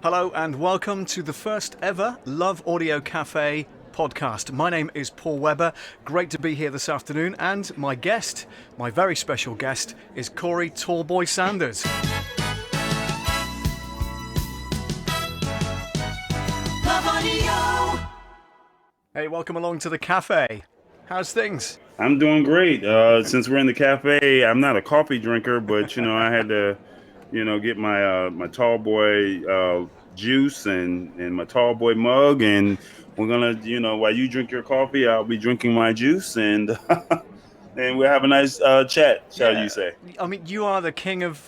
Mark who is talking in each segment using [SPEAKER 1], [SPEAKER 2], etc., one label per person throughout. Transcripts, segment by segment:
[SPEAKER 1] Hello and welcome to the first ever Love Audio Cafe podcast. My name is Paul Webber. Great to be here this afternoon, and my guest, my very special guest, is Corey Tallboy Sanders. Love Audio. Hey, welcome along to the cafe. How's things?
[SPEAKER 2] I'm doing great. Since we're in the cafe, I'm not a coffee drinker, but I had to, get my Tallboy juice and my Tallboy mug, and we're gonna, while you drink your coffee, I'll be drinking my juice, and and we'll have a nice chat, shall you
[SPEAKER 1] Yeah,
[SPEAKER 2] say?
[SPEAKER 1] I mean, you are the king of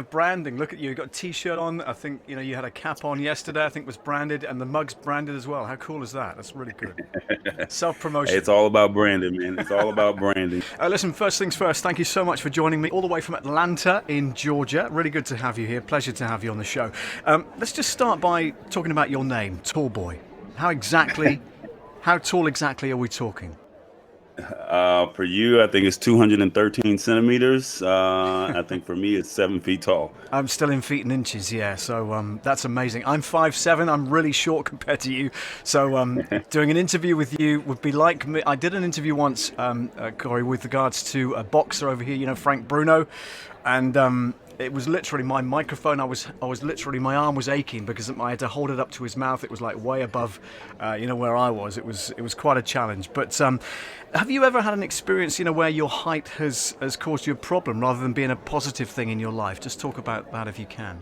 [SPEAKER 1] branding. Look at you. You got a T-shirt on. I think you had a cap on yesterday. I think was branded, and the mug's branded as well. How cool is that? That's really good. Self-promotion.
[SPEAKER 2] It's all about branding, man. It's all about branding.
[SPEAKER 1] Listen, first things first, thank you so much for joining me all the way from Atlanta in Georgia. Really good to have you here. Pleasure to have you on the show. Let's just start by talking about your name, Tallboy. How tall exactly are we talking?
[SPEAKER 2] For you, I think it's 213 centimeters. I think for me, it's 7 feet tall.
[SPEAKER 1] I'm still in feet and inches, yeah, so that's amazing. I'm 5'7", I'm really short compared to you, so doing an interview with you would be like me. I did an interview once, Corey, with regards to a boxer over here, Frank Bruno, and it was literally my microphone. I was literally, my arm was aching because I had to hold it up to his mouth. It was like way above, where I was. It was quite a challenge. But have you ever had an experience, where your height has caused you a problem rather than being a positive thing in your life? Just talk about that if you can.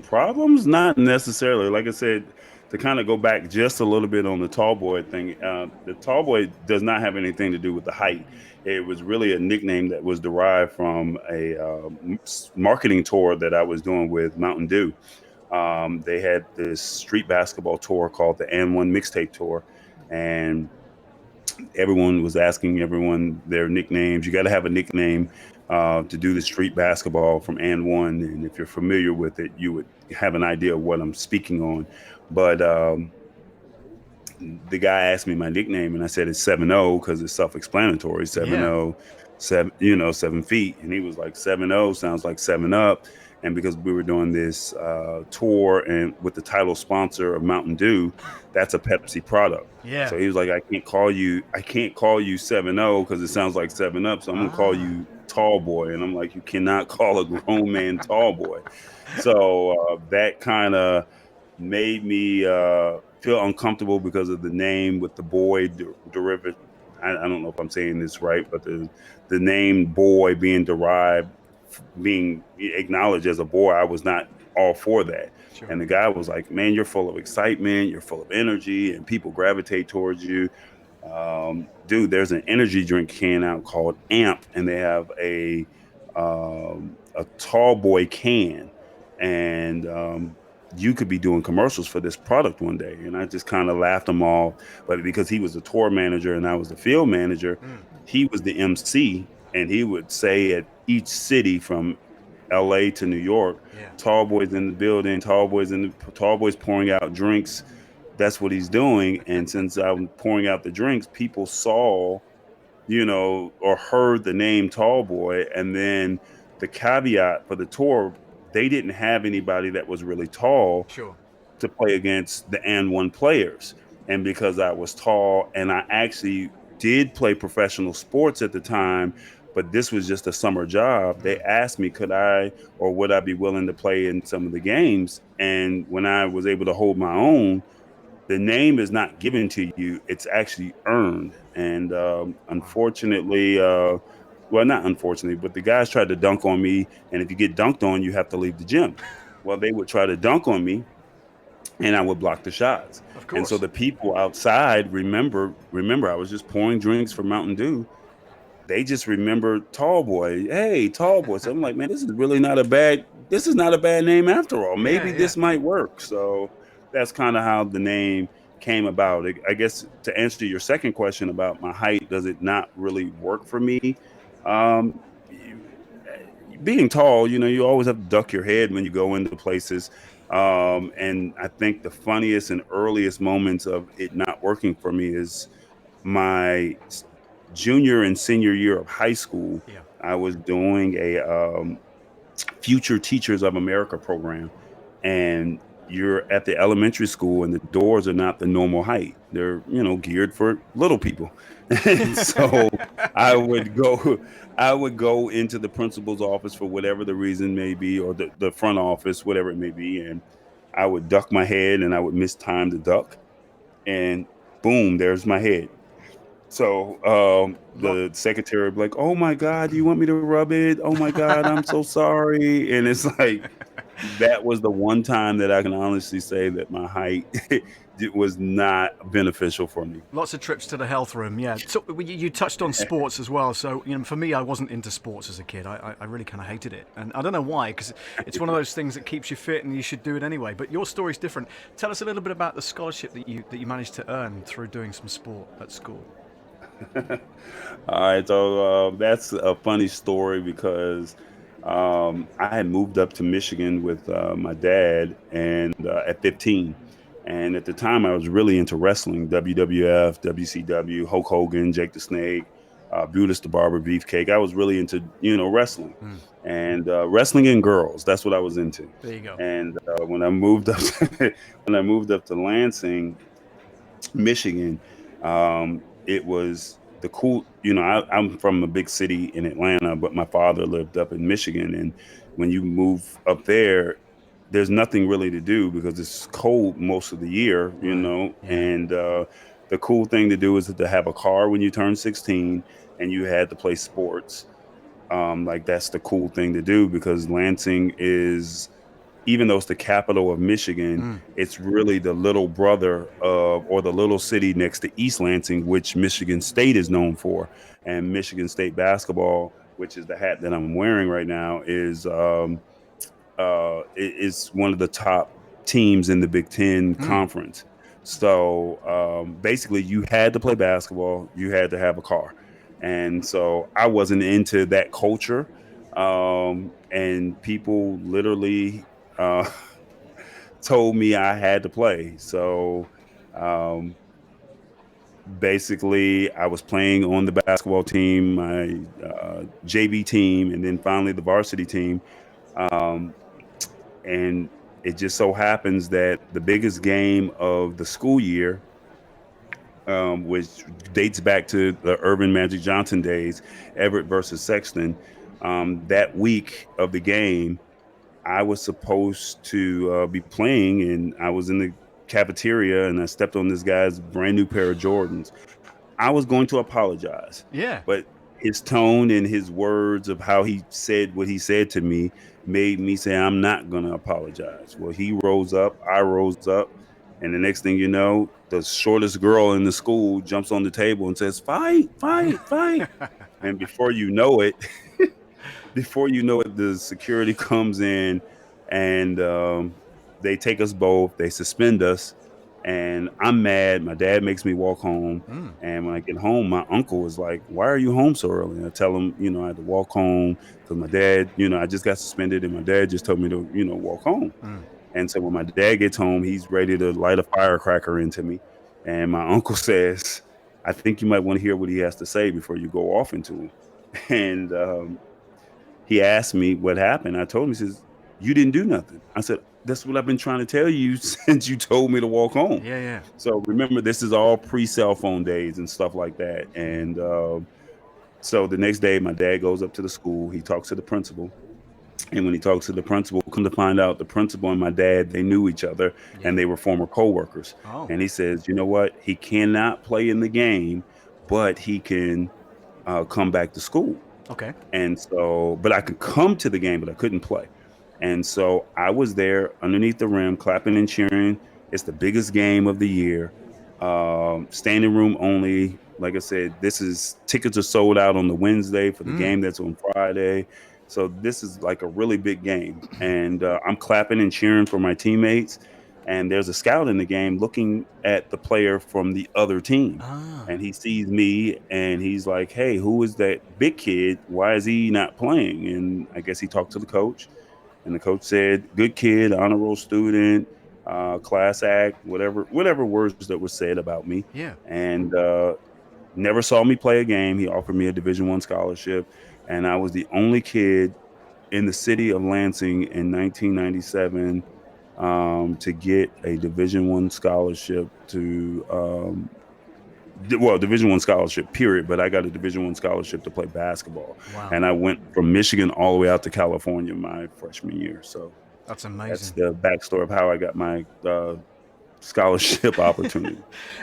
[SPEAKER 2] Problems, not necessarily. Like I said, to kind of go back just a little bit on the tall boy thing, the tall boy does not have anything to do with the height. It was really a nickname that was derived from a marketing tour that I was doing with Mountain Dew. They had this street basketball tour called the And One Mixtape Tour, and everyone was asking everyone their nicknames. You got to have a nickname to do the street basketball from And One, and if you're familiar with it, you would have an idea of what I'm speaking on. But the guy asked me my nickname, and I said it's 7-0 because it's self-explanatory. 7-0, 7 feet, and he was like 7-0 sounds like 7 Up. And because we were doing this tour and with the title sponsor of Mountain Dew, that's a Pepsi product.
[SPEAKER 1] Yeah.
[SPEAKER 2] So he was like, I can't call you 7-0 because it sounds like 7 Up. So I'm gonna call you Tall Boy. And I'm like, you cannot call a grown man Tall Boy. So that kind of made me feel uncomfortable because of the name with the boy derivative. I don't know if I'm saying this right, but the name boy being derived, being acknowledged as a boy, I was not all for that.
[SPEAKER 1] Sure.
[SPEAKER 2] And the guy was like, man, you're full of excitement, you're full of energy, and people gravitate towards you. Dude, there's an energy drink can out called Amp, and they have a tall boy can, and you could be doing commercials for this product one day. And I just kind of laughed him off. But because he was the tour manager and I was the field manager, he was the MC, and he would say at each city from LA to New York, Tall Boy's in the building, Tall Boy's pouring out drinks. That's what he's doing. And since I'm pouring out the drinks, people saw, or heard the name Tall Boy. And then the caveat for the tour, they didn't have anybody that was really tall to play against the And One players. And because I was tall and I actually did play professional sports at the time, but this was just a summer job, they asked me, could I or would I be willing to play in some of the games? And when I was able to hold my own, the name is not given to you, it's actually earned. And unfortunately, well, not unfortunately, but the guys tried to dunk on me. And if you get dunked on, you have to leave the gym. Well, they would try to dunk on me, and I would block the shots.
[SPEAKER 1] Of course.
[SPEAKER 2] And so the people outside remember, I was just pouring drinks for Mountain Dew. They just remember Tall Boy. Hey, Tall Boy. So I'm like, man, this is not a bad name after all. Maybe this might work. So that's kind of how the name came about. I guess to answer your second question about my height, does it not really work for me? Um, Being tall, you always have to duck your head when you go into places. And I think the funniest and earliest moments of it not working for me is my junior and senior year of high school.
[SPEAKER 1] Yeah.
[SPEAKER 2] I was doing a Future Teachers of America program, and you're at the elementary school and the doors are not the normal height. They're, geared for little people. And so I would go I would go into the principal's office for whatever the reason may be, or the front office, whatever it may be, and I would duck my head and I would miss time to duck, and boom, there's my head. So
[SPEAKER 1] Lot,
[SPEAKER 2] the secretary would be like, "Oh my God, do you want me to rub it? Oh my God, I'm so sorry." And it's like that was the one time that I can honestly say that my height it was not beneficial for me.
[SPEAKER 1] Lots of trips to the health room, yeah. So you touched on sports as well. So for me, I wasn't into sports as a kid. I really kind of hated it, and I don't know why, because it's one of those things that keeps you fit, and you should do it anyway. But your story's different. Tell us a little bit about the scholarship that you managed to earn through doing some sport at school.
[SPEAKER 2] All right, so that's a funny story because I had moved up to Michigan with my dad, and at 15, and at the time I was really into wrestling: WWF, WCW, Hulk Hogan, Jake the Snake, Brutus the Barber, Beefcake. I was really into wrestling,
[SPEAKER 1] Mm,
[SPEAKER 2] and wrestling and girls. That's what I was into.
[SPEAKER 1] there you go.
[SPEAKER 2] And when I moved up, when I moved up to Lansing, Michigan, it was the cool. I'm from a big city in Atlanta, but my father lived up in Michigan, and when you move up there, there's nothing really to do because it's cold most of the year,
[SPEAKER 1] Right. Yeah.
[SPEAKER 2] and the cool thing to do is to have a car when you turn 16, and you had to play sports. Like that's the cool thing to do because Lansing is, even though it's the capital of Michigan,
[SPEAKER 1] Mm,
[SPEAKER 2] it's really the little brother of, or the little city next to East Lansing, which Michigan State is known for. And Michigan State basketball, which is the hat that I'm wearing right now, is one of the top teams in the Big Ten
[SPEAKER 1] mm.
[SPEAKER 2] conference. So basically, you had to play basketball, you had to have a car, and so I wasn't into that culture. And people literally uh, told me I had to play. So um, basically, I was playing on the basketball team, my JV team, and then finally the varsity team. Um, and it just so happens that the biggest game of the school year, which dates back to the Urban Magic Johnson days, Everett versus Sexton, that week of the game, I was supposed to be playing, and I was in the cafeteria, and I stepped on this guy's brand new pair of Jordans. I was going to apologize,
[SPEAKER 1] Yeah.
[SPEAKER 2] but his tone and his words of how he said what he said to me made me say, I'm not going to apologize. Well, he rose up, I rose up, and the next thing you know, the shortest girl in the school jumps on the table and says, "Fight, fight, fight." And before you know it, before you know it, the security comes in, and they take us both. They suspend us, and I'm mad. My dad makes me walk home,
[SPEAKER 1] Mm.
[SPEAKER 2] and when I get home, my uncle was like, "Why are you home so early?" And I tell him, I had to walk home because my dad, I just got suspended, and my dad just told me to, walk home.
[SPEAKER 1] Mm.
[SPEAKER 2] And so when my dad gets home, he's ready to light a firecracker into me, and my uncle says, "I think you might want to hear what he has to say before you go off into him." And he asked me what happened. I told him, he says, "You didn't do nothing." I said, "That's what I've been trying to tell you since you told me to walk home."
[SPEAKER 1] Yeah. Yeah.
[SPEAKER 2] So remember, this is all pre-cell phone days and stuff like that. And so the next day, my dad goes up to the school. He talks to the principal. And when he talks to the principal, come to find out the principal and my dad, they knew each other
[SPEAKER 1] Yeah.
[SPEAKER 2] and they were former coworkers.
[SPEAKER 1] Oh.
[SPEAKER 2] And he says, "You know what? He cannot play in the game, but he can come back to school."
[SPEAKER 1] Okay.
[SPEAKER 2] And so, but I could come to the game, but I couldn't play. And so I was there underneath the rim, clapping and cheering. It's the biggest game of the year. Standing room only. Like I said, this is tickets are sold out on the Wednesday for the
[SPEAKER 1] Mm.
[SPEAKER 2] game that's on Friday. So this is like a really big game. And I'm clapping and cheering for my teammates. And there's a scout in the game looking at the player from the other team,
[SPEAKER 1] Ah.
[SPEAKER 2] and he sees me and he's like, "Hey, who is that big kid? Why is he not playing?" And I guess he talked to the coach, and the coach said, "Good kid, honor roll student, class act, whatever words that were said about me."
[SPEAKER 1] Yeah.
[SPEAKER 2] And never saw me play a game. He offered me a Division I scholarship, and I was the only kid in the city of Lansing in 1997 to get a Division I scholarship to Division I scholarship period, but I got a Division I scholarship to play basketball.
[SPEAKER 1] Wow.
[SPEAKER 2] And I went from Michigan all the way out to California my freshman year. So
[SPEAKER 1] That's
[SPEAKER 2] that's
[SPEAKER 1] amazing.
[SPEAKER 2] the backstory of how I got my scholarship opportunity.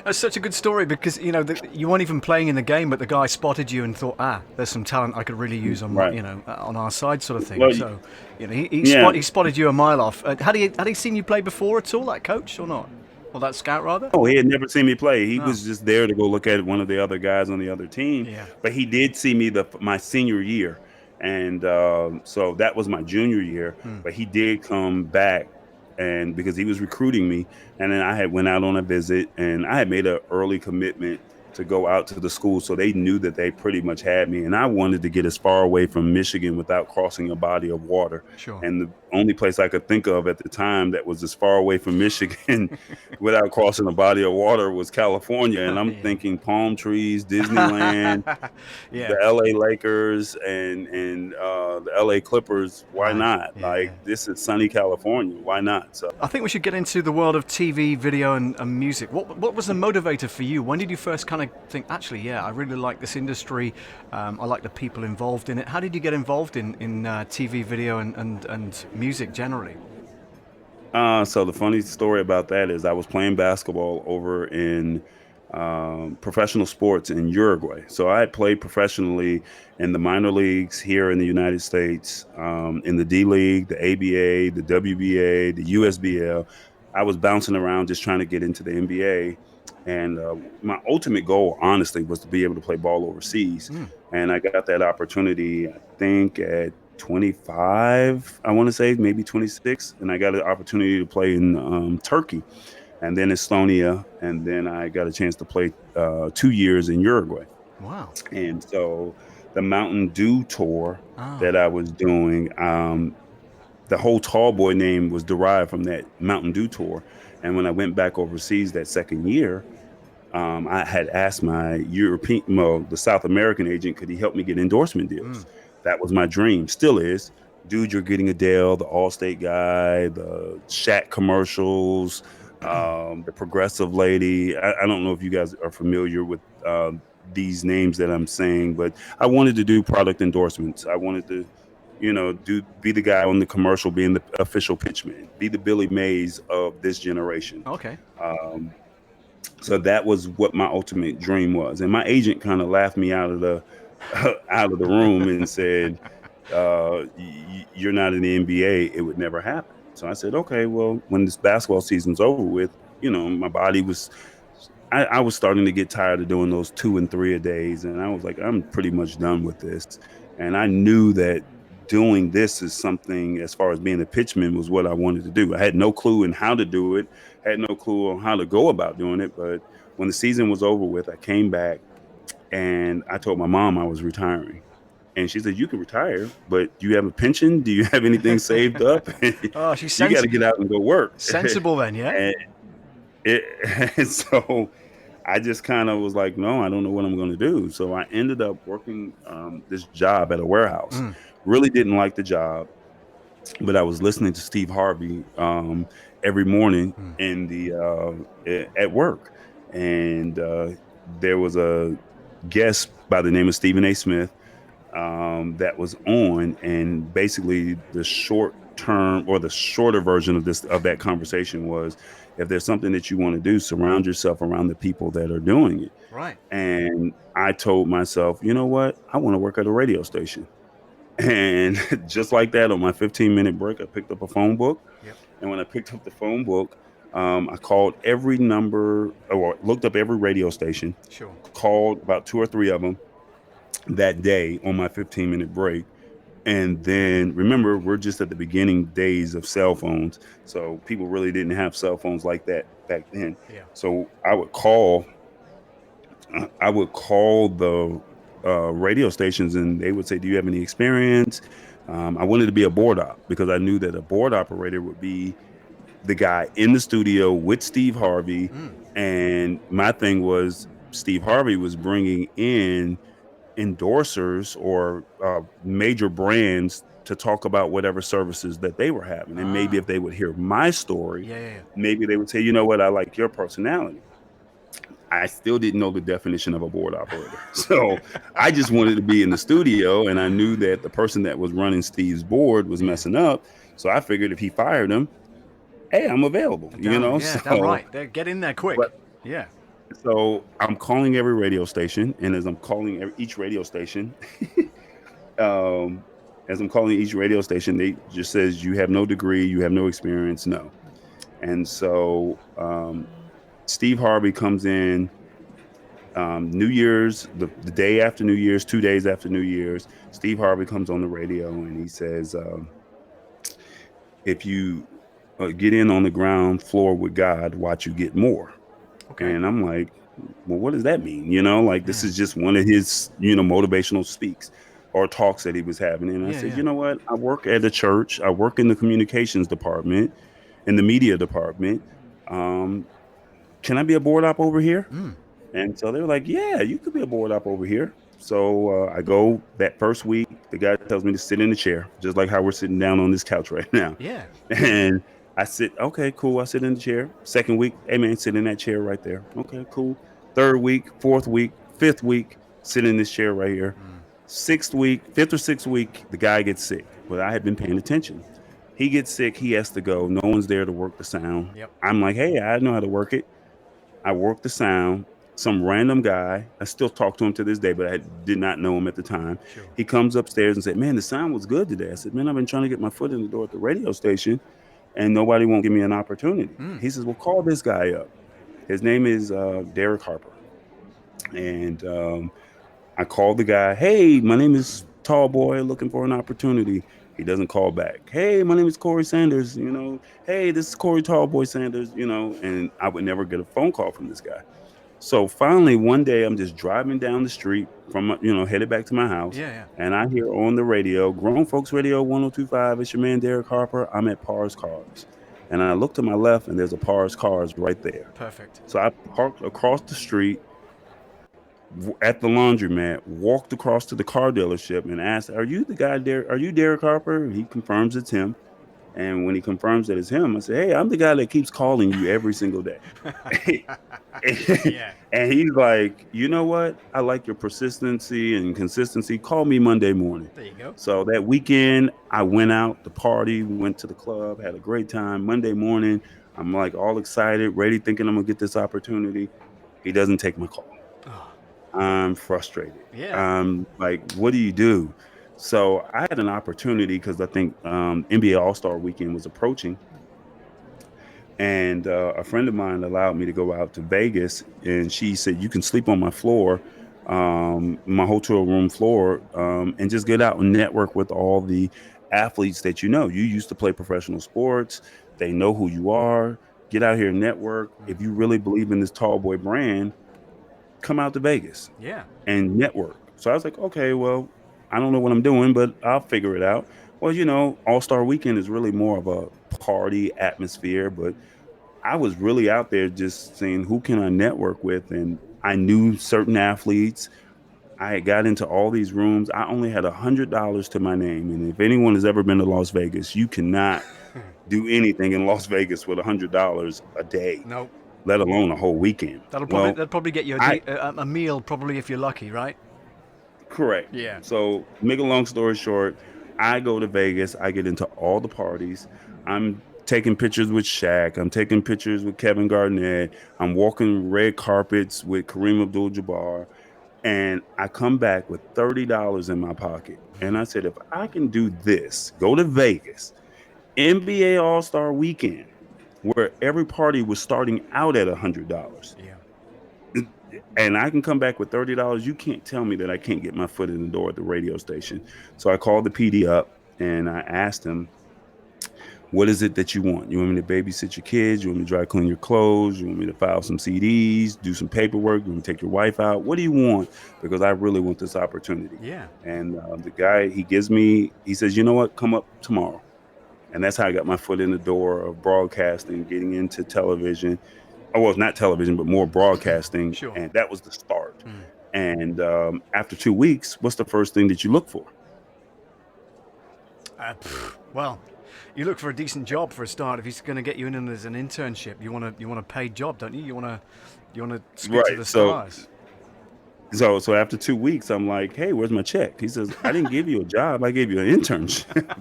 [SPEAKER 1] That's such a good story because you weren't even playing in the game, but the guy spotted you and thought, there's some talent I could really use on my,
[SPEAKER 2] Right.
[SPEAKER 1] on our side, sort of thing.
[SPEAKER 2] Well,
[SPEAKER 1] So,
[SPEAKER 2] yeah.
[SPEAKER 1] he spotted you a mile off. Had he seen you play before at all, that coach, or not, or that scout rather?
[SPEAKER 2] Oh, he had never seen me play. He
[SPEAKER 1] No.
[SPEAKER 2] was just there to go look at one of the other guys on the other team.
[SPEAKER 1] Yeah.
[SPEAKER 2] But he did see me my senior year, and so that was my junior year. But he did come back, and because he was recruiting me, and then I had went out on a visit, and I had made an early commitment to go out to the school, so they knew that they pretty much had me, and I wanted to get as far away from Michigan without crossing a body of water.
[SPEAKER 1] Sure.
[SPEAKER 2] And the only place I could think of at the time that was as far away from Michigan without crossing a body of water was California. And I'm
[SPEAKER 1] Yeah.
[SPEAKER 2] thinking palm trees, Disneyland,
[SPEAKER 1] Yeah.
[SPEAKER 2] the LA Lakers, and the LA Clippers. Why
[SPEAKER 1] Right.
[SPEAKER 2] not?
[SPEAKER 1] Yeah.
[SPEAKER 2] Like,
[SPEAKER 1] Yeah.
[SPEAKER 2] this is sunny California. Why not? So
[SPEAKER 1] I think we should get into the world of TV, video, and music. What was the motivator for you? When did you first kind of think, actually, yeah, I really like this industry. I like the people involved in it. How did you get involved in TV, video, and music generally?
[SPEAKER 2] So the funny story about that is I was playing basketball over in professional sports in Uruguay. So I had played professionally in the minor leagues here in the United States, in the D League, the ABA, the WBA, the USBL. I was bouncing around just trying to get into the NBA. And my ultimate goal, honestly, was to be able to play ball overseas. And I got that opportunity, I think, at 25, I want to say, maybe 26. And I got an opportunity to play in Turkey and then Estonia. And then I got a chance to play 2 years in Uruguay.
[SPEAKER 1] Wow.
[SPEAKER 2] And so the Mountain Dew tour
[SPEAKER 1] Ah.
[SPEAKER 2] that I was doing, the whole Tallboy name was derived from that Mountain Dew tour. And when I went back overseas that second year, I had asked my the South American agent, could he help me get endorsement deals? That was my dream, still is. Dude, you're getting Adele, the Allstate guy, the Shaq commercials, the Progressive Lady. I don't know if you guys are familiar with these names that I'm saying, but I wanted to do product endorsements. I wanted to, be the guy on the commercial, being the official pitchman, be the Billy Mays of this generation.
[SPEAKER 1] Okay.
[SPEAKER 2] So that was what my ultimate dream was. And my agent kind of laughed me out of the out of the room and said, "You're not in the NBA. It would never happen." So I said, "Okay, well, when this basketball season's over with, my body was." I was starting to get tired of doing those 2 and 3 a days, and I was like, I'm pretty much done with this. And I knew that doing this is something, as far as being a pitchman, was what I wanted to do. I had no clue in how to do it, had no clue on how to go about doing it. But when the season was over with, I came back and I told my mom I was retiring. And she said, "You can retire, but do you have a pension? Do you have anything saved up?
[SPEAKER 1] Oh, she's
[SPEAKER 2] You got to get out and go work."
[SPEAKER 1] sensible then, yeah?
[SPEAKER 2] and, and so I just kind of was like, no, I don't know what I'm going to do. So I ended up working this job at a warehouse. Really didn't like the job, but I was listening to Steve Harvey every morning in at work, and there was a guest by the name of Stephen A. Smith that was on, and basically the short term, or the shorter version of that conversation was, if there's something that you want to do, surround yourself around the people that are doing it.
[SPEAKER 1] Right.
[SPEAKER 2] And I told myself, you know what? I want to work at a radio station. And just like that, on my 15-minute break, I picked up a phone book.
[SPEAKER 1] Yep.
[SPEAKER 2] And when I picked up the phone book, I called every number, or looked up every radio station,
[SPEAKER 1] Sure.
[SPEAKER 2] called about 2 or 3 of them that day on my 15-minute break. And then, remember, we're just at the beginning days of cell phones. So people really didn't have cell phones like that back then.
[SPEAKER 1] Yeah.
[SPEAKER 2] So I would call the radio stations, and they would say, "Do you have any experience?" I wanted to be a board op, because I knew that a board operator would be the guy in the studio with Steve Harvey. And my thing was, Steve Harvey was bringing in endorsers or major brands to talk about whatever services that they were having. And maybe if they would hear my story, maybe they would say, you know what, I like your personality. I still didn't know the definition of a board operator. So I just wanted to be in the studio, and I knew that the person that was running Steve's board was messing up. So I figured if he fired him, hey, I'm available, you know?
[SPEAKER 1] Damn right. Get in there quick.
[SPEAKER 2] But,
[SPEAKER 1] Yeah.
[SPEAKER 2] so I'm calling every radio station, and as I'm calling each radio station, um, they just says, you have no degree, you have no experience, no. And so Steve Harvey comes in New Year's, the day after New Year's, 2 days after New Year's. Steve Harvey comes on the radio and he says, if you get in on the ground floor with God, watch you get more. Okay. And I'm like, well, what does that mean? You know, like this is just one of his, motivational speaks or talks that he was having. And I said, you know what? I work at a church. I work in the communications department, in the media department. Can I be a board op over here? And so they were like, yeah, you could be a board op over here. So I go that first week. The guy tells me to sit in the chair, just like how we're sitting down on this couch right now.
[SPEAKER 1] Yeah.
[SPEAKER 2] And I sit, okay, cool. I sit in the chair. Second week, hey, man, sit in that chair right there. Okay, cool. Third week, fourth week, fifth week, sit in this chair right here. Sixth week, fifth or sixth week, the guy gets sick. But I had been paying attention. He gets sick. He has to go. No one's there to work the sound.
[SPEAKER 1] Yep.
[SPEAKER 2] I'm like, hey, I know how to work it. I work the sound. Some random guy, I still talk to him to this day, but I did not know him at the time. Sure. He comes upstairs and said, man, the sound was good today. I said, man, I've been trying to get my foot in the door at the radio station and nobody won't give me an opportunity. He says, well, call this guy up. His name is Derek Harper. And I called the guy, hey, my name is Tallboy, looking for an opportunity. He doesn't call back. Hey, my name is Corey Sanders, hey, this is Corey Tallboy Sanders, and I would never get a phone call from this guy. So finally, one day, I'm just driving down the street from, headed back to my house. And I hear on the radio, Grown Folks Radio 102.5, it's your man, Derek Harper. I'm at Parr's Cars. And I look to my left, and there's a Parr's Cars right there.
[SPEAKER 1] Perfect.
[SPEAKER 2] So I parked across the street at the laundromat, walked across to the car dealership, and asked, are you the guy there? Are you Derek Harper? He confirms it's him. And when he confirms that it's him, I say, hey, I'm the guy that keeps calling you every single day. And he's like, you know what? I like your persistency and consistency. Call me Monday morning.
[SPEAKER 1] There you go.
[SPEAKER 2] So that weekend, I went out to party, went to the club, had a great time. Monday morning, I'm like all excited, ready, thinking I'm going to get this opportunity. He doesn't take my call. I'm frustrated. I'm like, what do you do? So I had an opportunity because I think NBA All-Star Weekend was approaching. And a friend of mine allowed me to go out to Vegas. And she said, you can sleep on my floor, my hotel room floor, and just get out and network with all the athletes that you know. You used to play professional sports. They know who you are. Get out here and network. If you really believe in this Tallboy brand, come out to Vegas and network. So I was like, okay, well, I don't know what I'm doing, but I'll figure it out. Well, All-Star Weekend is really more of a party atmosphere, but I was really out there just saying, who can I network with? And I knew certain athletes. I got into all these rooms. I only had $100 to my name. And if anyone has ever been to Las Vegas, you cannot do anything in Las Vegas with $100 a day.
[SPEAKER 1] Nope.
[SPEAKER 2] Let alone a whole weekend.
[SPEAKER 1] That'll probably get you a meal, probably, if you're lucky, right?
[SPEAKER 2] Correct.
[SPEAKER 1] Yeah.
[SPEAKER 2] So, make a long story short, I go to Vegas. I get into all the parties. I'm taking pictures with Shaq. I'm taking pictures with Kevin Garnett. I'm walking red carpets with Kareem Abdul-Jabbar. And I come back with $30 in my pocket. And I said, if I can do this, go to Vegas, NBA All-Star Weekend, where every party was starting out at $100.
[SPEAKER 1] Yeah.
[SPEAKER 2] And I can come back with $30. You can't tell me that I can't get my foot in the door at the radio station. So I called the PD up and I asked him, what is it that you want? You want me to babysit your kids? You want me to dry clean your clothes? You want me to file some CDs, do some paperwork? You want me to take your wife out? What do you want? Because I really want this opportunity.
[SPEAKER 1] Yeah.
[SPEAKER 2] And the guy, he says, you know what? Come up tomorrow. And that's how I got my foot in the door of broadcasting, getting into television. Oh, well, not television, but more broadcasting.
[SPEAKER 1] Sure.
[SPEAKER 2] And that was the start. And after 2 weeks, what's the first thing that you look for?
[SPEAKER 1] Well, you look for a decent job for a start. If he's going to get you in as an internship, you want a paid job, don't you? You want to speak to
[SPEAKER 2] Right.
[SPEAKER 1] the stars.
[SPEAKER 2] So after 2 weeks, I'm like, hey, where's my check? He says, I didn't give you a job. I gave you an internship.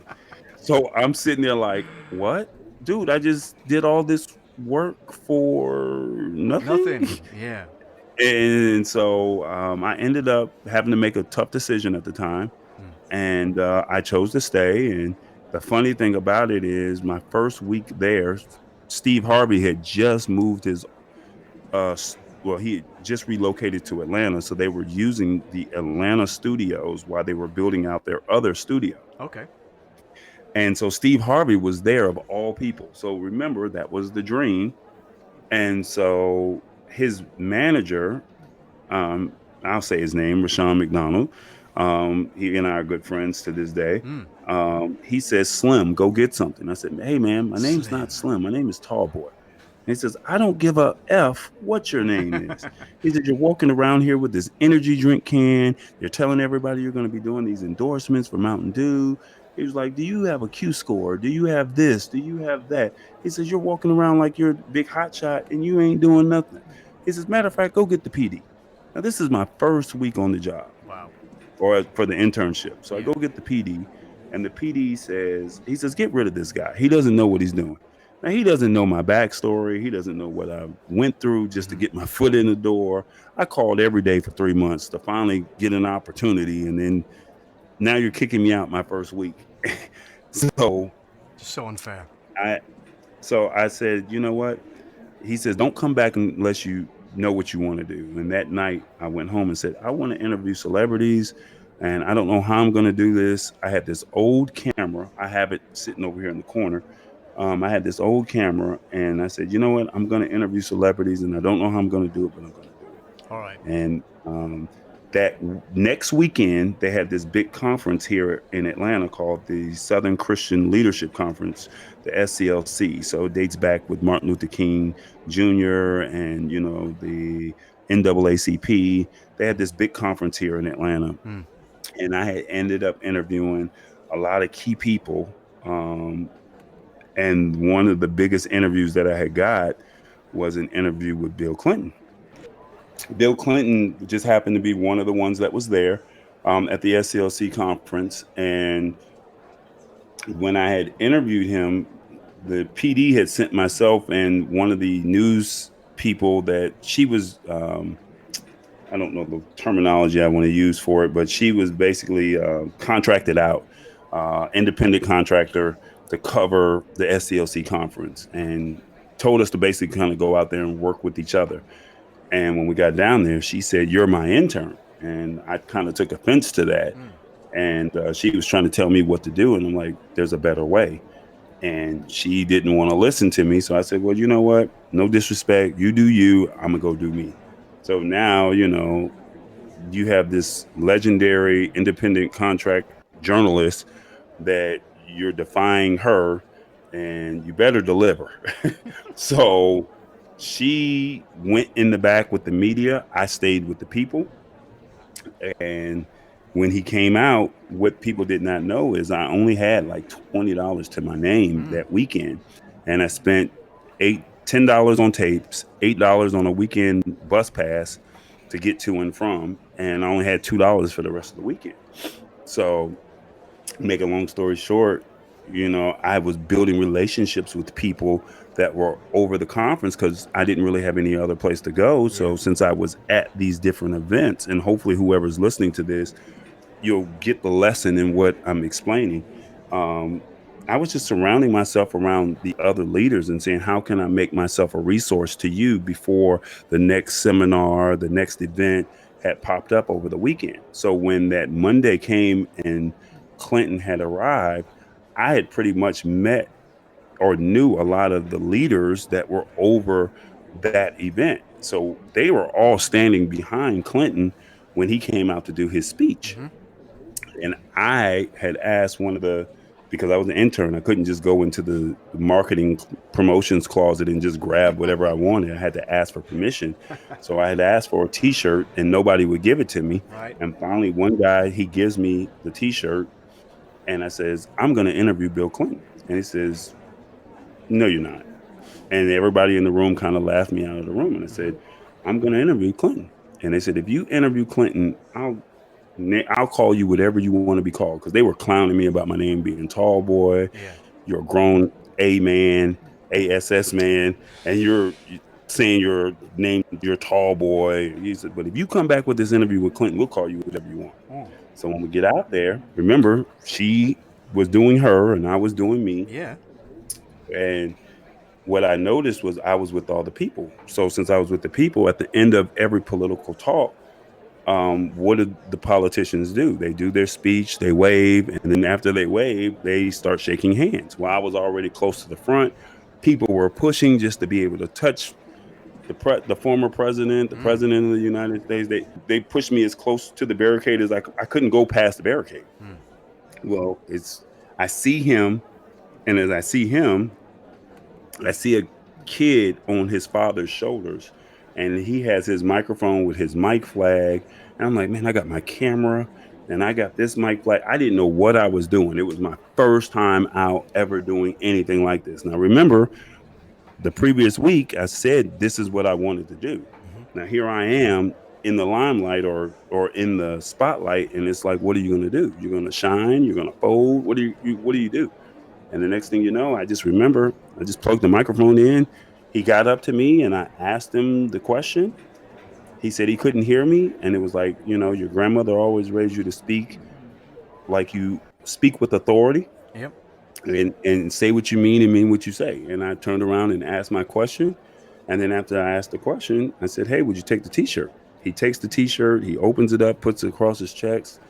[SPEAKER 2] So I'm sitting there like, what? Dude, I just did all this work for nothing.
[SPEAKER 1] Nothing. Yeah.
[SPEAKER 2] And so I ended up having to make a tough decision at the time. And I chose to stay. And the funny thing about it is, my first week there, Steve Harvey had just moved his well, he had just relocated to Atlanta, so they were using the Atlanta studios while they were building out their other studio.
[SPEAKER 1] Okay.
[SPEAKER 2] And so Steve Harvey was there, of all people. So remember, that was the dream. And so his manager, I'll say his name, Rashawn McDonald. He and I are good friends to this day. He says, Slim, go get something. I said, hey, man, my name's not Slim. My name is Tallboy. And he says, I don't give a F what your name is. He said, you're walking around here with this energy drink can. You're telling everybody you're going to be doing these endorsements for Mountain Dew. He was like, do you have a Q score? Do you have this? Do you have that? He says, you're walking around like you're a big hotshot and you ain't doing nothing. He says, matter of fact, go get the PD. Now, this is my first week on the job.
[SPEAKER 1] Wow.
[SPEAKER 2] Or for the internship. So I
[SPEAKER 1] Yeah.
[SPEAKER 2] go get the PD, and the PD says, get rid of this guy. He doesn't know what he's doing. Now, he doesn't know my backstory. He doesn't know what I went through just to get my foot in the door. I called every day for 3 months to finally get an opportunity. And then now you're kicking me out my first week. So
[SPEAKER 1] Just so unfair.
[SPEAKER 2] I said, you know what? He says, don't come back unless you know what you want to do. And that night I went home and said, I want to interview celebrities, and I don't know how I'm going to do this. I had this old camera. I have it sitting over here in the corner. I had this old camera, and I said, you know what? I'm going to interview celebrities, and I don't know how I'm going to do it, but I'm going to do it.
[SPEAKER 1] All right.
[SPEAKER 2] And that next weekend, they had this big conference here in Atlanta called the Southern Christian Leadership Conference, the SCLC. So it dates back with Martin Luther King Jr. and, the NAACP. They had this big conference here in Atlanta. And I had ended up interviewing a lot of key people. And one of the biggest interviews that I had got was an interview with Bill Clinton. Bill Clinton just happened to be one of the ones that was there at the SCLC conference. And when I had interviewed him, the PD had sent myself and one of the news people that she was, I don't know the terminology I want to use for it, but she was basically contracted out, independent contractor to cover the SCLC conference, and told us to basically kind of go out there and work with each other. And when we got down there, she said, you're my intern. And I kind of took offense to that. And she was trying to tell me what to do. And I'm like, there's a better way. And she didn't want to listen to me. So I said, well, you know what? No disrespect. You do you. I'm going to go do me. So now, you have this legendary independent contract journalist that you're defying her, and you better deliver. So she went in the back with the media. I stayed with the people. And when he came out, what people did not know is I only had like $20 to my name that weekend. And I spent $10 on tapes, $8 on a weekend bus pass to get to and from. And I only had $2 for the rest of the weekend. So make a long story short, I was building relationships with people that were over the conference because I didn't really have any other place to go. So since I was at these different events, and hopefully whoever's listening to this, you'll get the lesson in what I'm explaining. I was just surrounding myself around the other leaders and saying, how can I make myself a resource to you before the next seminar, the next event had popped up over the weekend? So when that Monday came and Clinton had arrived, I had pretty much met or knew a lot of the leaders that were over that event. So they were all standing behind Clinton when he came out to do his speech. And I had asked because I was an intern, I couldn't just go into the marketing promotions closet and just grab whatever I wanted. I had to ask for permission. So I had asked for a t-shirt and nobody would give it to me.
[SPEAKER 1] Right.
[SPEAKER 2] And finally one guy, he gives me the t-shirt, And I says, I'm going to interview Bill Clinton. And he says, no, you're not. And everybody in the room kind of laughed me out of the room. And I said, I'm going to interview Clinton. And they said, if you interview Clinton, I'll call you whatever you want to be called, because they were clowning me about my name being Tallboy.
[SPEAKER 1] Yeah.
[SPEAKER 2] You're a grown A man, ASS man, and you're saying your name, you're Tallboy. He said, but if you come back with this interview with Clinton, we'll call you whatever you want. So when we get out there, remember, she was doing her and I was doing me.
[SPEAKER 1] Yeah.
[SPEAKER 2] And what I noticed was I was with all the people. So since I was with the people, at the end of every political talk, what do the politicians do? They do their speech, they wave, and then after they wave, they start shaking hands. Well, I was already close to the front. People were pushing just to be able to touch the former president, the president of the United States. They pushed me as close to the barricade as I couldn't go past the barricade. Well, I see him, and as I see him, I see a kid on his father's shoulders, and he has his microphone with his mic flag. And I'm like, man, I got my camera and I got this mic flag. I didn't know what I was doing. It was my first time out ever doing anything like this. Now, remember, the previous week, I said this is what I wanted to do. Now, here I am in the limelight or in the spotlight, and it's like, what are you going to do? You're going to shine? You're going to fold? What do you do? And the next thing you know, I just remember, I just plugged the microphone in. He got up to me and I asked him the question. He said he couldn't hear me. And it was like, your grandmother always raised you to speak like you speak with authority.
[SPEAKER 1] Yep.
[SPEAKER 2] And say what you mean and mean what you say. And I turned around and asked my question. And then after I asked the question, I said, hey, would you take the T-shirt? He takes the T-shirt, he opens it up, puts it across his chest.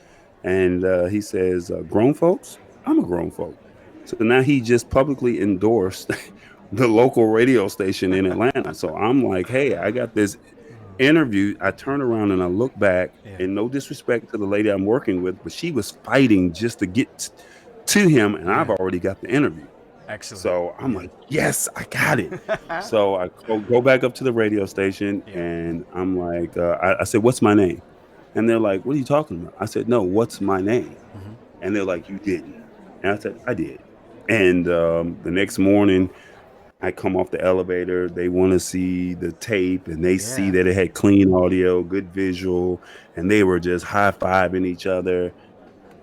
[SPEAKER 2] And he says, grown folks? I'm a grown folk. So now he just publicly endorsed the local radio station in Atlanta. So I'm like, hey, I got this interview. I turn around and I look back, and no disrespect to the lady I'm working with, but she was fighting just to get to him, and I've already got the interview.
[SPEAKER 1] Excellent.
[SPEAKER 2] So I'm like, yes, I got it. So I go back up to the radio station, and I'm like, I said, what's my name? And they're like, what are you talking about? I said, no, what's my name? And they're like, you didn't. And I said, I did. And the next morning, I come off the elevator. They want to see the tape, and they see that it had clean audio, good visual, and they were just high-fiving each other.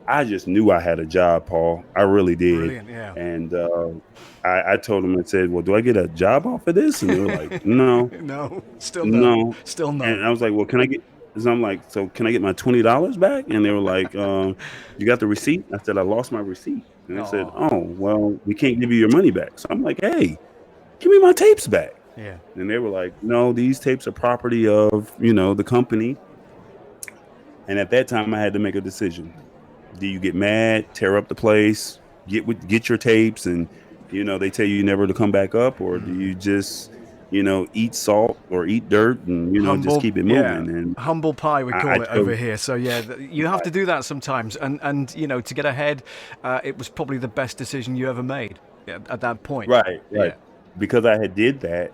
[SPEAKER 2] I just knew I had a job, Paul. I really did.
[SPEAKER 1] Brilliant, yeah.
[SPEAKER 2] And I told them, I said, well, do I get a job off of this? And they were like, no.
[SPEAKER 1] No, still no. Still no.
[SPEAKER 2] And I was like, well, can I get... So I'm like, so can I get my $20 back? And they were like, you got the receipt? I said, I lost my receipt. And they said, oh, well, we can't give you your money back. So I'm like, hey, give me my tapes back.
[SPEAKER 1] Yeah.
[SPEAKER 2] And they were like, no, these tapes are property of, the company. And at that time, I had to make a decision. Do you get mad, tear up the place, get your tapes, and, they tell you never to come back up? Or do you just... eat salt or eat dirt and, just keep it moving.
[SPEAKER 1] Yeah.
[SPEAKER 2] And
[SPEAKER 1] humble pie, we call it over here. So, you have to do that sometimes. And to get ahead, it was probably the best decision you ever made at that point.
[SPEAKER 2] Right.
[SPEAKER 1] Yeah.
[SPEAKER 2] Because I did that,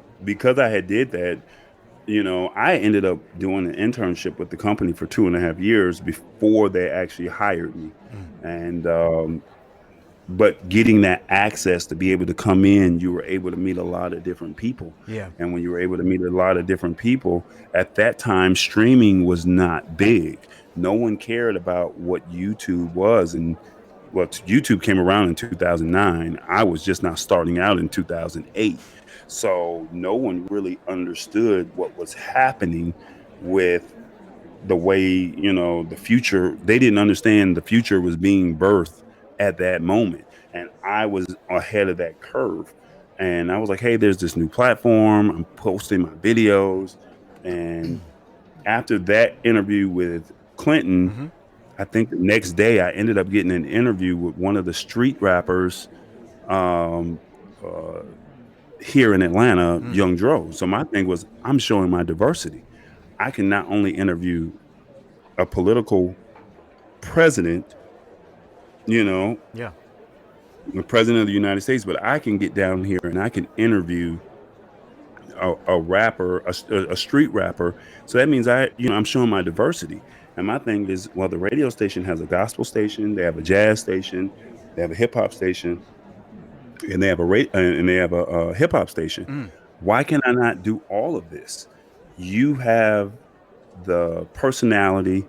[SPEAKER 2] I ended up doing an internship with the company for 2.5 years before they actually hired me. And, but getting that access to be able to come in, you were able to meet a lot of different people.
[SPEAKER 1] Yeah.
[SPEAKER 2] And when you were able to meet a lot of different people, at that time, streaming was not big. No one cared about what YouTube was. And YouTube came around in 2009. I was just now starting out in 2008. So no one really understood what was happening with the way, the future. They didn't understand the future was being birthed at that moment, and I was ahead of that curve. And I was like, hey, there's this new platform, I'm posting my videos. And after that interview with Clinton, I think the next day I ended up getting an interview with one of the street rappers here in Atlanta, Young Dro. So my thing was, I'm showing my diversity. I can not only interview a political president, the president of the United States, but I can get down here and I can interview a rapper, a street rapper. So that means I'm showing my diversity. And my thing is, well, the radio station has a gospel station, they have a jazz station, They have a hip hop station, and they have a hip hop station. Why can I not do all of this? You have the personality,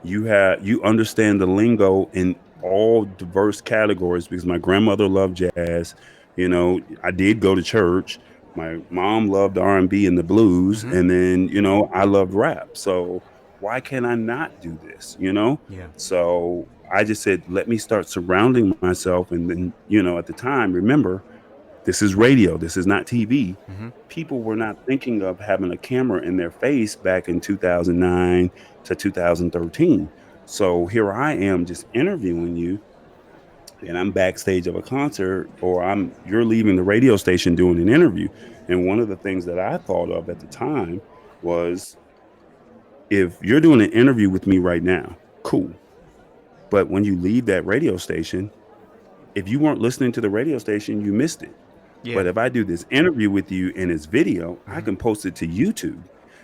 [SPEAKER 2] you understand the lingo in all diverse categories because my grandmother loved jazz. You know, I did go to church. My mom loved R&B and the blues, and then I loved rap. So why can I not do this?
[SPEAKER 1] Yeah.
[SPEAKER 2] So I just said, let me start surrounding myself. And then, at the time, remember, this is radio, this is not TV. People were not thinking of having a camera in their face back in 2009 to 2013. So here I am just interviewing you, and I'm backstage of a concert, or you're leaving the radio station doing an interview. And one of the things that I thought of at the time was, if you're doing an interview with me right now, cool. But when you leave that radio station, if you weren't listening to the radio station, you missed it.
[SPEAKER 1] Yeah.
[SPEAKER 2] But if I do this interview with you and it's video, I can post it to YouTube.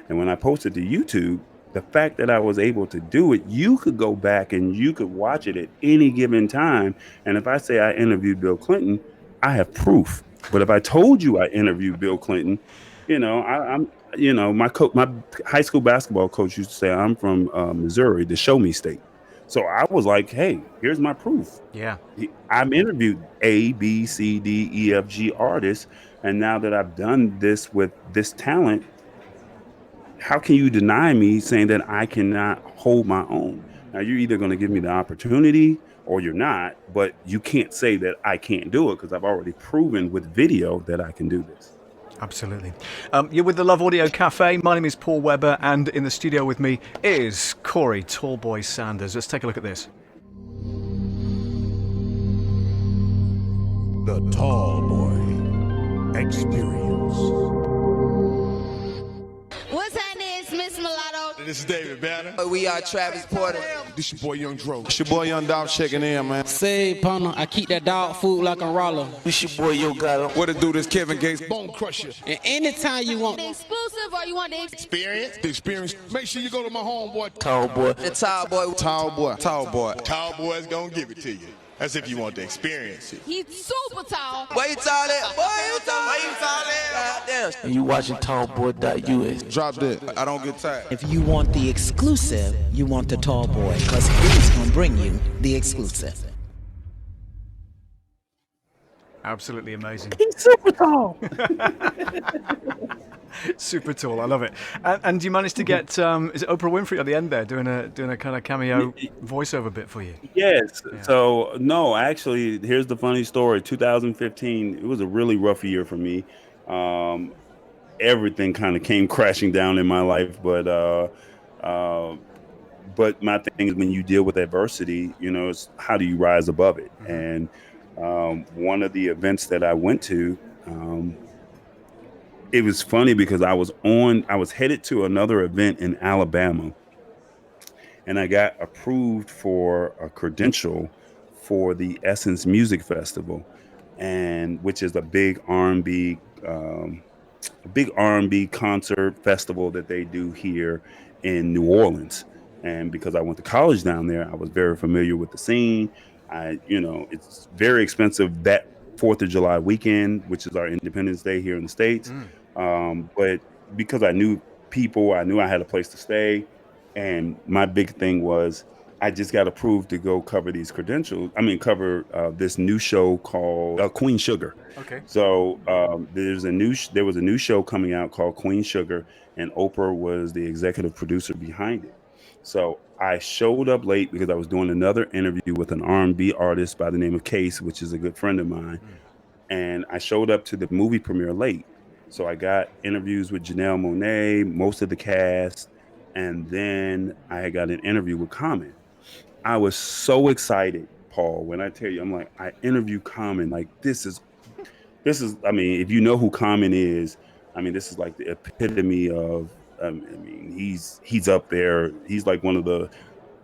[SPEAKER 2] And when I post it to YouTube, the fact that I was able to do it, you could go back and you could watch it at any given time. And if I say I interviewed Bill Clinton, I have proof. But if I told you I interviewed Bill Clinton, I'm my high school basketball coach used to say I'm from Missouri, the show me state. So I was like, hey, here's my proof.
[SPEAKER 1] Yeah.
[SPEAKER 2] I've interviewed A, B, C, D, E, F, G artists. And now that I've done this with this talent, how can you deny me saying that I cannot hold my own? Now, you're either going to give me the opportunity or you're not, but you can't say that I can't do it because I've already proven with video that I can do this.
[SPEAKER 1] Absolutely. You're with the Love Audio Cafe. My name is Paul Webber, and in the studio with me is Corey Tallboy Sanders. Let's take a look at this.
[SPEAKER 3] The Tallboy Experience.
[SPEAKER 4] What's happening? It's Miss Mulatto.
[SPEAKER 3] This is David Banner.
[SPEAKER 5] We are Travis Porter.
[SPEAKER 3] This your boy Young Dro. It's your boy Young Dog checking in, man.
[SPEAKER 6] Say, partner, I keep that dog food like a roller.
[SPEAKER 5] This your boy Yo Gato.
[SPEAKER 3] What it do? This Kevin Gates, Bone Crusher.
[SPEAKER 6] And anytime you want
[SPEAKER 4] The exclusive or you want the
[SPEAKER 3] Experience. The experience. Make sure you go to my homeboy.
[SPEAKER 5] Tallboy. The Tallboy.
[SPEAKER 3] Tallboy. Tallboy. Tallboy's gonna give it to you. That's if you want to experience it.
[SPEAKER 4] He's super tall.
[SPEAKER 5] Where you tall at? Where you tall at? Goddamn. And you watching Tallboy.us.
[SPEAKER 3] Drop that. I don't get tired.
[SPEAKER 7] If you want the exclusive, you want the Tallboy, because he's going to bring you the exclusive.
[SPEAKER 1] Absolutely amazing.
[SPEAKER 5] He's super tall.
[SPEAKER 1] Super tall. I love it. And you managed to get, is it Oprah Winfrey at the end there doing a kind of cameo voiceover bit for you?
[SPEAKER 2] Yes.
[SPEAKER 1] Yeah.
[SPEAKER 2] So, no, actually, here's the funny story. 2015, it was a really rough year for me. Everything kind of came crashing down in my life. But my thing is, when you deal with adversity, it's how do you rise above it? And one of the events that I went to, it was funny because I was headed to another event in Alabama, and I got approved for a credential for the Essence Music Festival, and which is a big R&B concert festival that they do here in New Orleans. And because I went to college down there, I was very familiar with the scene. It's very expensive that 4th of July weekend, which is our Independence Day here in the States. But because I knew people, I knew I had a place to stay. And my big thing was I just got approved to go cover these credentials. Cover this new show called Queen Sugar.
[SPEAKER 1] Okay.
[SPEAKER 2] So there was a new show coming out called Queen Sugar, and Oprah was the executive producer behind it. So I showed up late because I was doing another interview with an R&B artist by the name of Case, which is a good friend of mine. And I showed up to the movie premiere late. So I got interviews with Janelle Monáe, most of the cast, and then I got an interview with Common. I was so excited, Paul, when I tell you, I'm like, I interviewed Common. Like, this is, if you know who Common is, this is like the epitome of, he's up there. He's like one of the,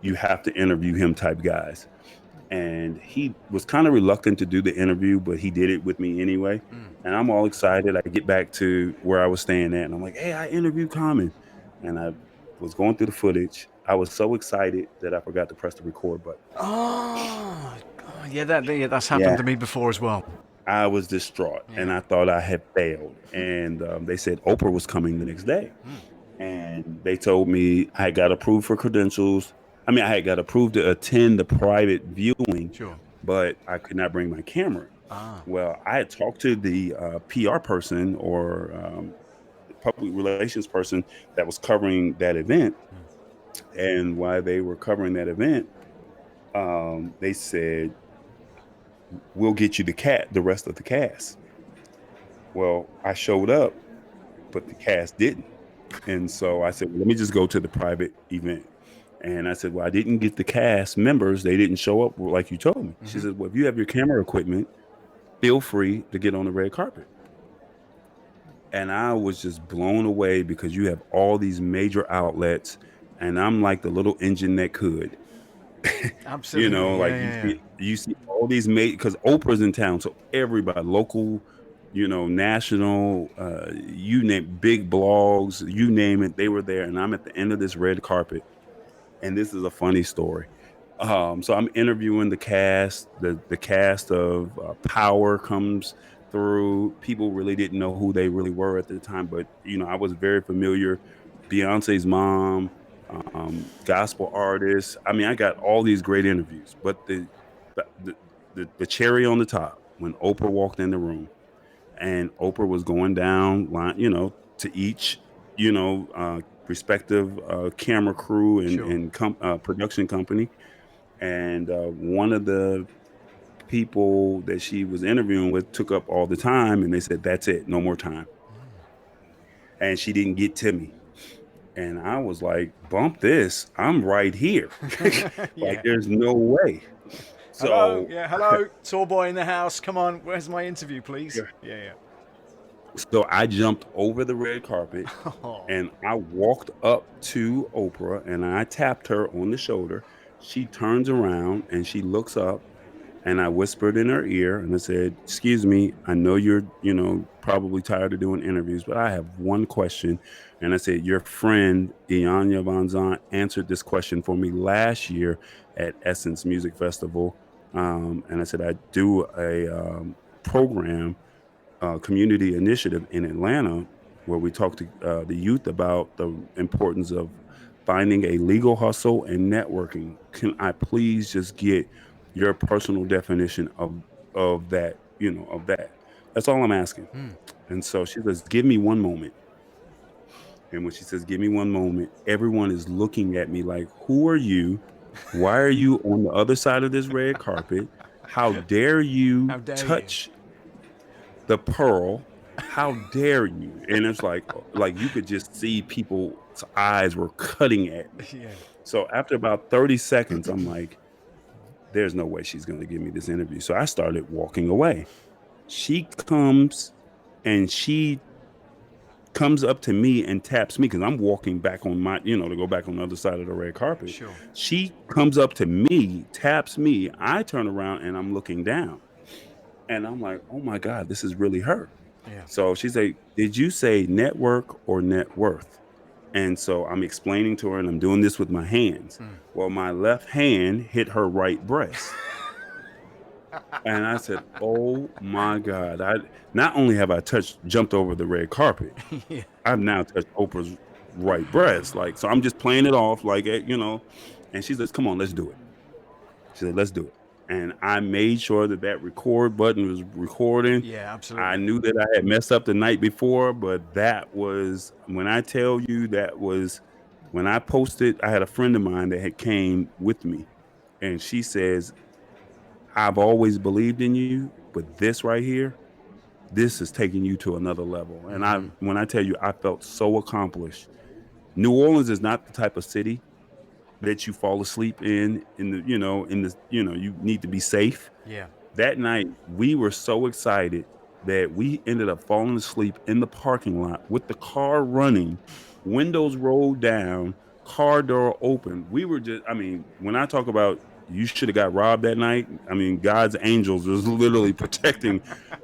[SPEAKER 2] you have to interview him type guys. And he was kind of reluctant to do the interview, but he did it with me anyway. And I'm all excited. I get back to where I was staying at, and I'm like, hey, I interviewed Common. And I was going through the footage. I was so excited that I forgot to press the record button.
[SPEAKER 6] Oh,
[SPEAKER 1] that's happened
[SPEAKER 2] Yeah.
[SPEAKER 1] to me before as well.
[SPEAKER 2] I was distraught, and I thought I had failed. And they said Oprah was coming the next day, and they told me I got approved for credentials. I mean, I had got approved to attend the private viewing,
[SPEAKER 1] Sure.
[SPEAKER 2] but I could not bring my camera.
[SPEAKER 1] Ah.
[SPEAKER 2] Well, I had talked to the PR person or public relations person that was covering that event, and while they were covering that event, they said, "We'll get you the rest of the cast." Well, I showed up, but the cast didn't. And so I said, well, let me just go to the private event. And I said, well, I didn't get the cast members. They didn't show up like you told me. She said, well, if you have your camera equipment, feel free to get on the red carpet. And I was just blown away because you have all these major outlets, and I'm like the little engine that could.
[SPEAKER 1] Absolutely.
[SPEAKER 2] You see all these because Oprah's in town, so everybody, local, national, you name big blogs, you name it, they were there, and I'm at the end of this red carpet, and this is a funny story. So I'm interviewing the cast. The cast of Power comes through. People really didn't know who they really were at the time, but I was very familiar. Beyonce's mom, gospel artists. I mean, I got all these great interviews, but the cherry on the top when Oprah walked in the room, and Oprah was going down line, to each, respective camera crew and production company, and one of the people that she was interviewing with took up all the time, and they said, "That's it, no more time." And she didn't get to me. And I was like, bump this. I'm right here. Like, there's no way. So,
[SPEAKER 1] hello. Tallboy in the house. Come on. Where's my interview, please? Yeah.
[SPEAKER 2] So I jumped over the red carpet and I walked up to Oprah and I tapped her on the shoulder. She turns around and she looks up, and I whispered in her ear and I said, "Excuse me, I know you're, probably tired of doing interviews, but I have one question." And I said, "Your friend, Ianya Van Zant, answered this question for me last year at Essence Music Festival." And I said, "I do a program, community initiative in Atlanta where we talk to the youth about the importance of finding a legal hustle and networking. Can I please just get your personal definition of that, of that? That's all I'm asking." And so she says, "Give me one moment." And when she says, "Give me one moment," everyone is looking at me like, "Who are you? Why are you on the other side of this red carpet? How dare you touch the pearl? How dare you?" And it's like you could just see people's eyes were cutting at me. So after about 30 seconds, I'm like, there's no way she's going to give me this interview. So I started walking away. She comes up to me and taps me because I'm walking back on my, to go back on the other side of the red carpet.
[SPEAKER 1] Sure.
[SPEAKER 2] She comes up to me, taps me. I turn around and I'm looking down. And I'm like, oh my God, this is really her.
[SPEAKER 1] Yeah.
[SPEAKER 2] So she's like, "Did you say network or net worth?" And so I'm explaining to her, and I'm doing this with my hands. Well, my left hand hit her right breast. And I said, oh my God. Not only have I jumped over the red carpet, I've now touched Oprah's right breast. Like, so I'm just playing it off like, and she says, "Come on, let's do it." She said, "Let's do it." And I made sure that record button was recording.
[SPEAKER 1] Yeah, absolutely.
[SPEAKER 2] I knew that I had messed up the night before, but that was, when I tell you, that was when I posted. I had a friend of mine that had came with me, and she says, "I've always believed in you, but this right here, this is taking you to another level." And when I tell you, I felt so accomplished. New Orleans is not the type of city that you fall asleep you need to be safe.
[SPEAKER 1] Yeah.
[SPEAKER 2] That night, we were so excited that we ended up falling asleep in the parking lot with the car running, windows rolled down, car door open. We were just, when I talk about you should have got robbed that night, God's angels was literally protecting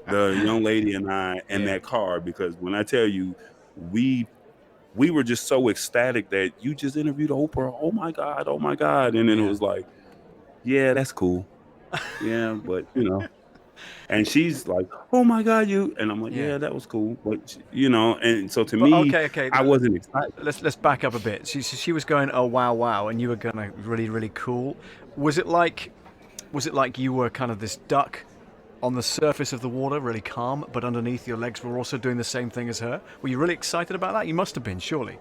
[SPEAKER 2] the young lady and I and that car, because when I tell you, we were just so ecstatic that you just interviewed Oprah. Oh my God. And then it was like, yeah, that's cool. Yeah, but and she's like, "Oh my God, you!" And I'm like,
[SPEAKER 1] Yeah.
[SPEAKER 2] "Yeah, that was cool," but and so to
[SPEAKER 1] But
[SPEAKER 2] me,
[SPEAKER 1] okay.
[SPEAKER 2] I wasn't excited.
[SPEAKER 1] Let's back up a bit. She was going, oh wow, and you were going really really cool. Was it like you were kind of this duck on the surface of the water, really calm, but underneath your legs were also doing the same thing as her? Were you really excited about that? You must have been, surely.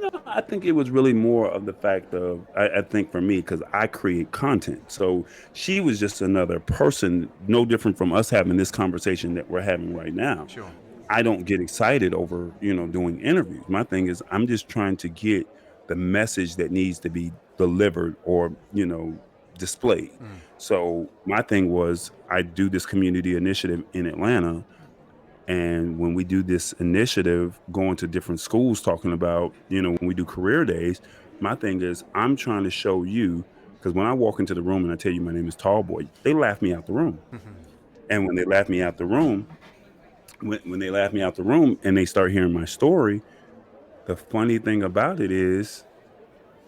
[SPEAKER 2] No, I think it was really more of the fact of I think for me because I create content, so she was just another person, no different from us having this conversation that we're having right now.
[SPEAKER 1] Sure.
[SPEAKER 2] I don't get excited over doing interviews. My thing is I'm just trying to get the message that needs to be delivered or displayed. So my thing was I do this community initiative in Atlanta. And when we do this initiative, going to different schools, talking about, when we do career days, my thing is I'm trying to show you, because when I walk into the room and I tell you my name is Tallboy, they laugh me out the room. And when they laugh me out the room, when they laugh me out the room and they start hearing my story, the funny thing about it is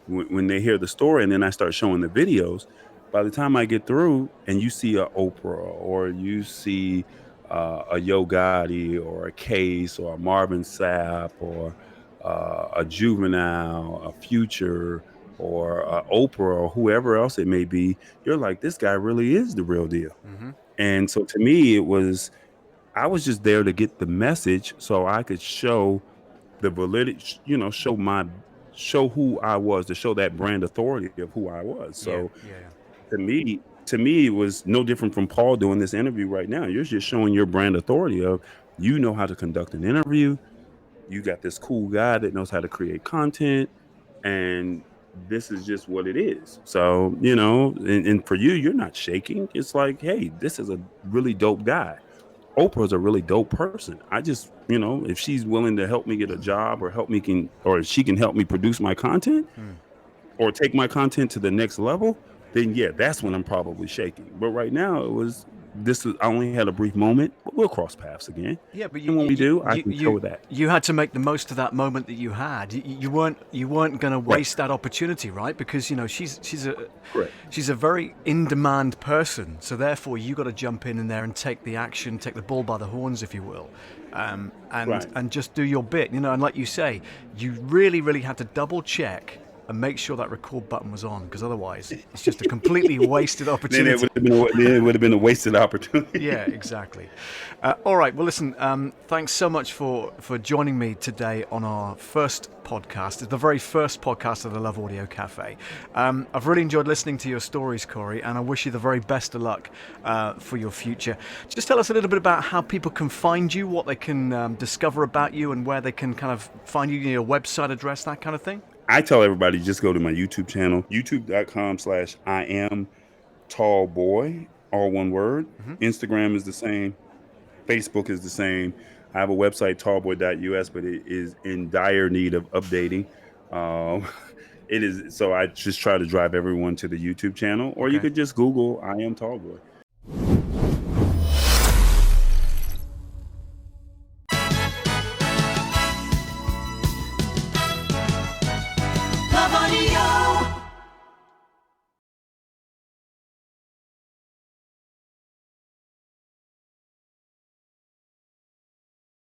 [SPEAKER 2] when they hear the story and then I start showing the videos, by the time I get through and you see a Oprah or you see a Yo Gotti or a Case or a Marvin Sapp or a Juvenile, a Future or a Oprah or whoever else it may be, you're like, this guy really is the real deal. And so to me, I was just there to get the message so I could show the validity, show who I was, to show that brand authority of who I was. So to me, it was no different from Paul doing this interview right now. You're just showing your brand authority of, how to conduct an interview. You got this cool guy that knows how to create content, and this is just what it is. So, and for you, you're not shaking. It's like, hey, this is a really dope guy. Oprah's a really dope person. I just, if she's willing to help me get a job or or she can help me produce my content or take my content to the next level, then yeah, that's when I'm probably shaking. But right now I only had a brief moment, but we'll cross paths again.
[SPEAKER 1] Yeah, but
[SPEAKER 2] when we do, I can show that.
[SPEAKER 1] You had to make the most of that moment that you had. You weren't going to waste that opportunity, right? Because she's a very in-demand person. So therefore, you got to jump in there and take the action, take the bull by the horns, if you will, and just do your bit. And like you say, you really, really had to double check and make sure that record button was on, because otherwise it's just a completely wasted opportunity.
[SPEAKER 2] Then it would have been a wasted opportunity.
[SPEAKER 1] Yeah, exactly. All right. Well, listen, thanks so much for joining me today on our first podcast. It's the very first podcast of the Love Audio Cafe. I've really enjoyed listening to your stories, Corey, and I wish you the very best of luck for your future. Just tell us a little bit about how people can find you, what they can discover about you, and where they can kind of find you, your website address, that kind of thing.
[SPEAKER 2] I tell everybody, just go to my YouTube channel, youtube.com/I am Tallboy, all one word. Instagram is the same. Facebook is the same. I have a website, tallboy.us, but it is in dire need of updating. It is, so I just try to drive everyone to the YouTube channel, or you could just Google I am Tallboy.
[SPEAKER 8] Love Audio.